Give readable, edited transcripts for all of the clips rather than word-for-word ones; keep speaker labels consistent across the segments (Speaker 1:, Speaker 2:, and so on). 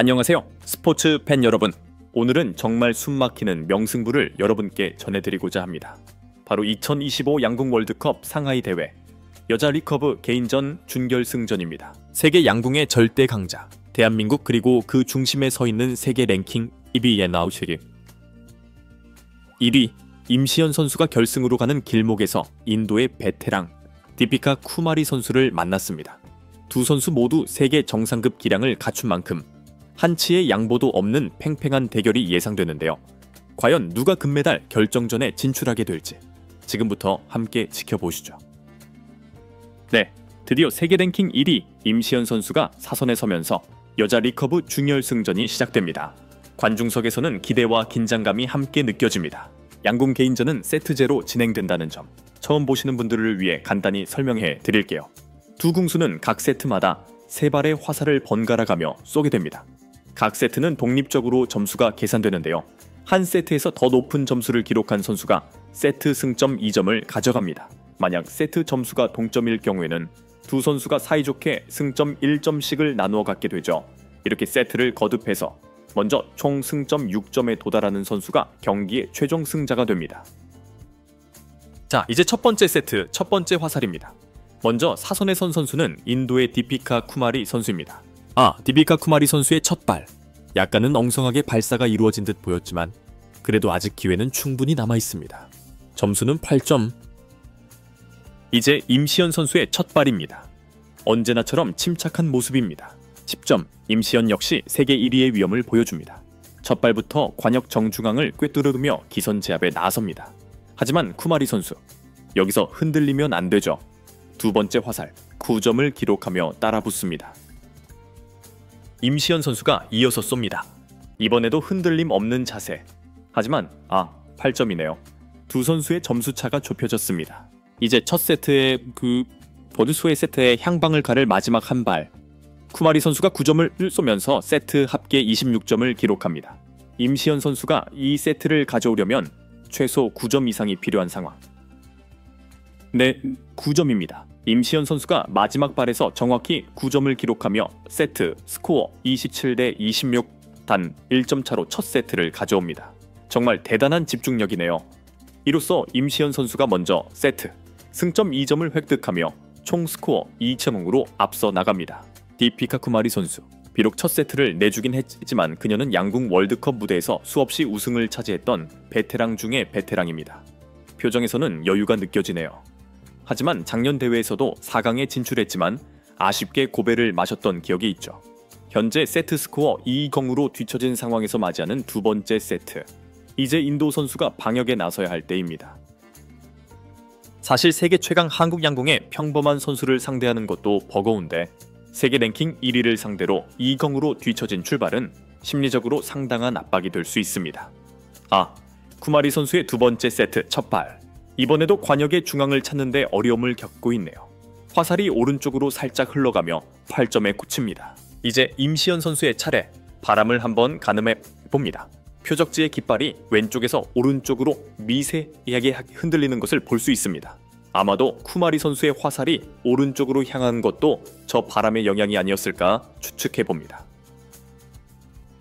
Speaker 1: 안녕하세요. 스포츠 팬 여러분. 오늘은 정말 숨막히는 명승부를 여러분께 전해드리고자 합니다. 바로 2025 양궁 월드컵 상하이 대회 여자 리커브 개인전 준결승전입니다. 세계 양궁의 절대 강자 대한민국, 그리고 그 중심에 서 있는 세계 랭킹 1위에 나오시길. 1위 임시현 선수가 결승으로 가는 길목에서 인도의 베테랑 디피카 쿠마리 선수를 만났습니다. 두 선수 모두 세계 정상급 기량을 갖춘 만큼 한치의 양보도 없는 팽팽한 대결이 예상되는데요. 과연 누가 금메달 결정전에 진출하게 될지 지금부터 함께 지켜보시죠. 네, 드디어 세계 랭킹 1위 임시현 선수가 사선에 서면서 여자 리커브 준결승전이 시작됩니다. 관중석에서는 기대와 긴장감이 함께 느껴집니다. 양궁 개인전은 세트제로 진행된다는 점, 처음 보시는 분들을 위해 간단히 설명해 드릴게요. 두 궁수는 각 세트마다 3발의 화살을 번갈아 가며 쏘게 됩니다. 각 세트는 독립적으로 점수가 계산되는데요. 한 세트에서 더 높은 점수를 기록한 선수가 세트 승점 2점을 가져갑니다. 만약 세트 점수가 동점일 경우에는 두 선수가 사이좋게 승점 1점씩을 나누어 갖게 되죠. 이렇게 세트를 거듭해서 먼저 총 승점 6점에 도달하는 선수가 경기의 최종 승자가 됩니다. 자, 이제 첫 번째 세트 첫 번째 화살입니다. 먼저 사선에 선 선수는 인도의 디피카 쿠마리 선수입니다. 디피카 쿠마리 선수의 첫 발, 약간은 엉성하게 발사가 이루어진 듯 보였지만 그래도 아직 기회는 충분히 남아 있습니다. 점수는 8점. 이제 임시현 선수의 첫 발입니다. 언제나처럼 침착한 모습입니다. 10점. 임시현 역시 세계 1위의 위험을 보여줍니다. 첫 발부터 관역 정중앙을 꿰뚫으며 기선 제압에 나섭니다. 하지만 쿠마리 선수, 여기서 흔들리면 안 되죠. 두 번째 화살 9점을 기록하며 따라붙습니다. 임시현 선수가 이어서 쏩니다. 이번에도 흔들림 없는 자세. 하지만 8점이네요. 두 선수의 점수차가 좁혀졌습니다. 이제 첫 세트의 보드소의 세트에 향방을 가를 마지막 한 발. 쿠마리 선수가 9점을 쏘면서 세트 합계 26점을 기록합니다. 임시현 선수가 이 세트를 가져오려면 최소 9점 이상이 필요한 상황. 네, 9점입니다. 임시현 선수가 마지막 발에서 정확히 9점을 기록하며 세트 스코어 27대 26, 단 1점 차로 첫 세트를 가져옵니다. 정말 대단한 집중력이네요. 이로써 임시현 선수가 먼저 세트 승점 2점을 획득하며 총 스코어 2-0으로 앞서 나갑니다. 디피카 쿠마리 선수, 비록 첫 세트를 내주긴 했지만 그녀는 양궁 월드컵 무대에서 수없이 우승을 차지했던 베테랑 중의 베테랑입니다. 표정에서는 여유가 느껴지네요. 하지만 작년 대회에서도 4강에 진출했지만 아쉽게 고배를 마셨던 기억이 있죠. 현재 세트 스코어 2-0으로 뒤처진 상황에서 맞이하는 두 번째 세트. 이제 인도 선수가 방역에 나서야 할 때입니다. 사실 세계 최강 한국 양궁의 평범한 선수를 상대하는 것도 버거운데 세계 랭킹 1위를 상대로 2-0으로 뒤처진 출발은 심리적으로 상당한 압박이 될 수 있습니다. 쿠마리 선수의 두 번째 세트 첫 발. 이번에도 관역의 중앙을 찾는데 어려움을 겪고 있네요. 화살이 오른쪽으로 살짝 흘러가며 8점에 그칩니다. 이제 임시현 선수의 차례. 바람을 한번 가늠해 봅니다. 표적지의 깃발이 왼쪽에서 오른쪽으로 미세하게 흔들리는 것을 볼 수 있습니다. 아마도 쿠마리 선수의 화살이 오른쪽으로 향한 것도 저 바람의 영향이 아니었을까 추측해 봅니다.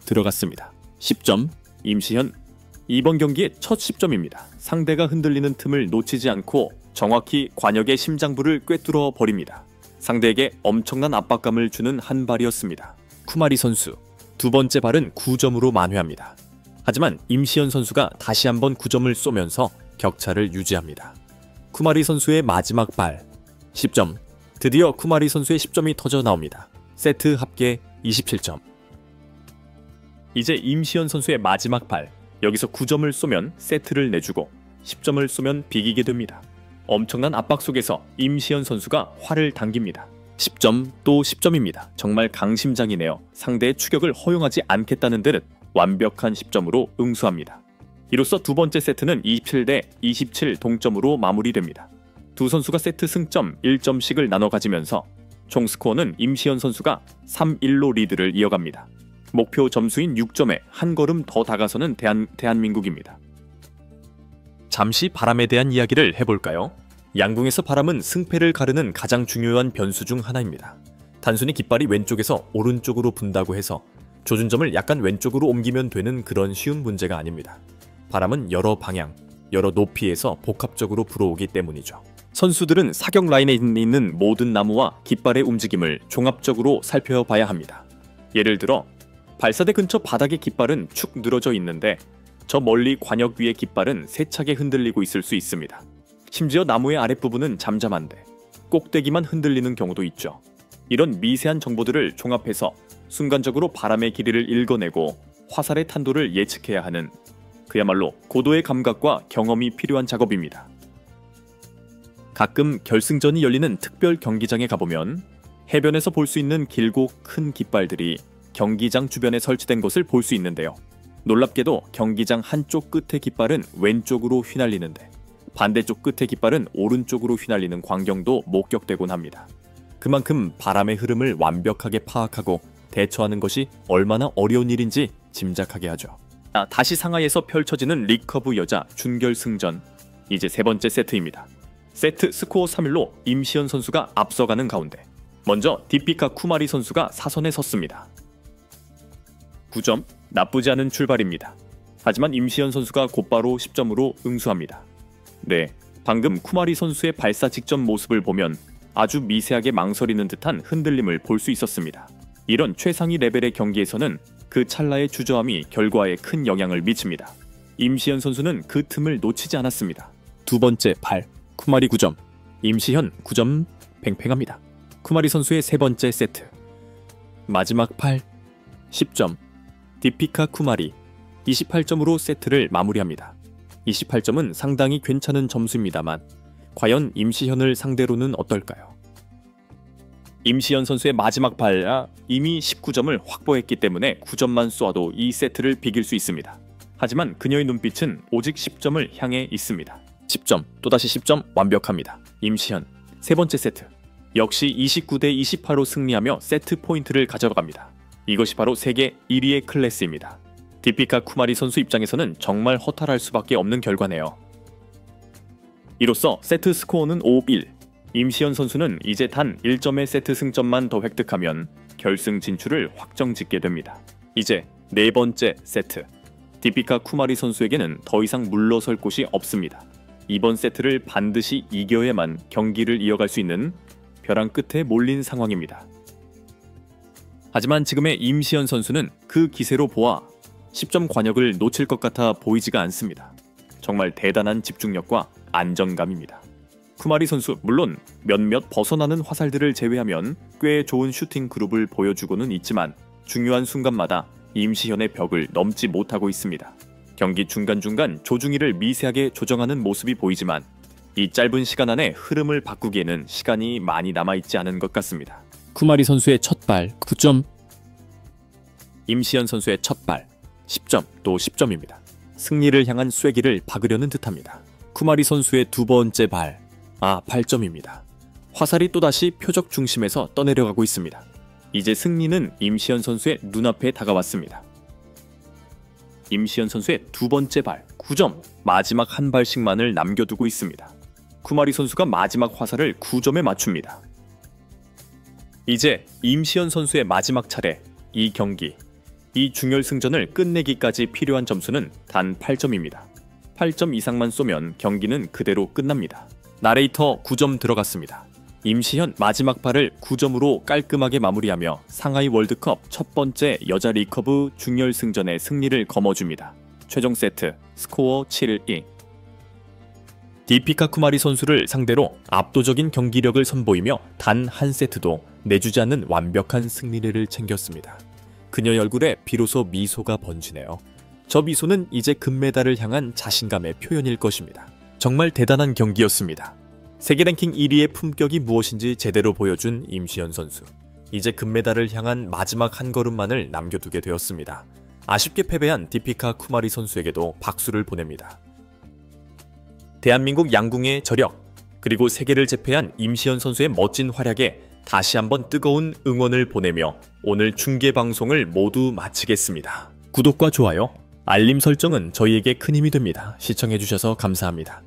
Speaker 1: 들어갔습니다. 10점. 임시현, 이번 경기의 첫 10점입니다. 상대가 흔들리는 틈을 놓치지 않고 정확히 관역의 심장부를 꿰뚫어 버립니다. 상대에게 엄청난 압박감을 주는 한 발이었습니다. 쿠마리 선수, 두 번째 발은 9점으로 만회합니다. 하지만 임시현 선수가 다시 한번 9점을 쏘면서 격차를 유지합니다. 쿠마리 선수의 마지막 발 10점. 드디어 쿠마리 선수의 10점이 터져 나옵니다. 세트 합계 27점. 이제 임시현 선수의 마지막 발. 여기서 9점을 쏘면 세트를 내주고 10점을 쏘면 비기게 됩니다. 엄청난 압박 속에서 임시현 선수가 활을 당깁니다. 10점 또 10점입니다. 정말 강심장이네요. 상대의 추격을 허용하지 않겠다는 듯 완벽한 10점으로 응수합니다. 이로써 두 번째 세트는 27대 27 동점으로 마무리됩니다. 두 선수가 세트 승점 1점씩을 나눠 가지면서 총 스코어는 임시현 선수가 3-1로 리드를 이어갑니다. 목표 점수인 6점에 한 걸음 더 다가서는 대한민국입니다. 잠시 바람에 대한 이야기를 해볼까요? 양궁에서 바람은 승패를 가르는 가장 중요한 변수 중 하나입니다. 단순히 깃발이 왼쪽에서 오른쪽으로 분다고 해서 조준점을 약간 왼쪽으로 옮기면 되는 그런 쉬운 문제가 아닙니다. 바람은 여러 방향, 여러 높이에서 복합적으로 불어오기 때문이죠. 선수들은 사격 라인에 있는 모든 나무와 깃발의 움직임을 종합적으로 살펴봐야 합니다. 예를 들어 발사대 근처 바닥의 깃발은 축 늘어져 있는데 저 멀리 관역 위의 깃발은 세차게 흔들리고 있을 수 있습니다. 심지어 나무의 아랫부분은 잠잠한데 꼭대기만 흔들리는 경우도 있죠. 이런 미세한 정보들을 종합해서 순간적으로 바람의 길이를 읽어내고 화살의 탄도를 예측해야 하는 그야말로 고도의 감각과 경험이 필요한 작업입니다. 가끔 결승전이 열리는 특별 경기장에 가보면 해변에서 볼 수 있는 길고 큰 깃발들이 경기장 주변에 설치된 것을 볼 수 있는데요. 놀랍게도 경기장 한쪽 끝의 깃발은 왼쪽으로 휘날리는데 반대쪽 끝의 깃발은 오른쪽으로 휘날리는 광경도 목격되곤 합니다. 그만큼 바람의 흐름을 완벽하게 파악하고 대처하는 것이 얼마나 어려운 일인지 짐작하게 하죠. 다시 상하이에서 펼쳐지는 리커브 여자 준결승전, 이제 세 번째 세트입니다. 세트 스코어 3-1로 임시현 선수가 앞서가는 가운데 먼저 디피카 쿠마리 선수가 사선에 섰습니다. 9점, 나쁘지 않은 출발입니다. 하지만 임시현 선수가 곧바로 10점으로 응수합니다. 네, 방금 쿠마리 선수의 발사 직전 모습을 보면 아주 미세하게 망설이는 듯한 흔들림을 볼 수 있었습니다. 이런 최상위 레벨의 경기에서는 그 찰나의 주저함이 결과에 큰 영향을 미칩니다. 임시현 선수는 그 틈을 놓치지 않았습니다. 두 번째 발, 쿠마리 9점, 임시현 9점, 팽팽합니다. 쿠마리 선수의 세 번째 세트, 마지막 발, 10점, 디피카 쿠마리 28점으로 세트를 마무리합니다. 28점은 상당히 괜찮은 점수입니다만 과연 임시현을 상대로는 어떨까요? 임시현 선수의 마지막 발, 이미 19점을 확보했기 때문에 9점만 쏘아도 이 세트를 비길 수 있습니다. 하지만 그녀의 눈빛은 오직 10점을 향해 있습니다. 10점, 또다시 10점, 완벽합니다. 임시현, 세 번째 세트. 역시 29대 28로 승리하며 세트 포인트를 가져갑니다. 이것이 바로 세계 1위의 클래스입니다. 디피카 쿠마리 선수 입장에서는 정말 허탈할 수밖에 없는 결과네요. 이로써 세트 스코어는 5-1. 임시현 선수는 이제 단 1점의 세트 승점만 더 획득하면 결승 진출을 확정짓게 됩니다. 이제 네 번째 세트. 디피카 쿠마리 선수에게는 더 이상 물러설 곳이 없습니다. 이번 세트를 반드시 이겨야만 경기를 이어갈 수 있는 벼랑 끝에 몰린 상황입니다. 하지만 지금의 임시현 선수는 그 기세로 보아 10점 관역을 놓칠 것 같아 보이지가 않습니다. 정말 대단한 집중력과 안정감입니다. 쿠마리 선수, 물론 몇몇 벗어나는 화살들을 제외하면 꽤 좋은 슈팅 그룹을 보여주고는 있지만 중요한 순간마다 임시현의 벽을 넘지 못하고 있습니다. 경기 중간중간 조중이를 미세하게 조정하는 모습이 보이지만 이 짧은 시간 안에 흐름을 바꾸기에는 시간이 많이 남아있지 않은 것 같습니다. 쿠마리 선수의 첫 발 9점, 임시현 선수의 첫 발 10점, 또 10점입니다. 승리를 향한 쐐기를 박으려는 듯합니다. 쿠마리 선수의 두 번째 발, 8점입니다. 화살이 또다시 표적 중심에서 떠내려가고 있습니다. 이제 승리는 임시현 선수의 눈앞에 다가왔습니다. 임시현 선수의 두 번째 발, 9점, 마지막 한 발씩만을 남겨두고 있습니다. 쿠마리 선수가 마지막 화살을 9점에 맞춥니다. 이제 임시현 선수의 마지막 차례, 이 경기, 이 중결승전을 끝내기까지 필요한 점수는 단 8점입니다. 8점 이상만 쏘면 경기는 그대로 끝납니다. 나레이터 9점 들어갔습니다. 임시현 마지막 발을 9점으로 깔끔하게 마무리하며 상하이 월드컵 첫 번째 여자 리커브 중결승전의 승리를 거머쥡니다. 최종 세트 스코어 7-2. 디피카 쿠마리 선수를 상대로 압도적인 경기력을 선보이며 단 한 세트도 내주지 않는 완벽한 승리를 챙겼습니다. 그녀의 얼굴에 비로소 미소가 번지네요. 저 미소는 이제 금메달을 향한 자신감의 표현일 것입니다. 정말 대단한 경기였습니다. 세계 랭킹 1위의 품격이 무엇인지 제대로 보여준 임시현 선수. 이제 금메달을 향한 마지막 한 걸음만을 남겨두게 되었습니다. 아쉽게 패배한 디피카 쿠마리 선수에게도 박수를 보냅니다. 대한민국 양궁의 저력, 그리고 세계를 제패한 임시현 선수의 멋진 활약에 다시 한번 뜨거운 응원을 보내며 오늘 중계 방송을 모두 마치겠습니다. 구독과 좋아요, 알림 설정은 저희에게 큰 힘이 됩니다. 시청해주셔서 감사합니다.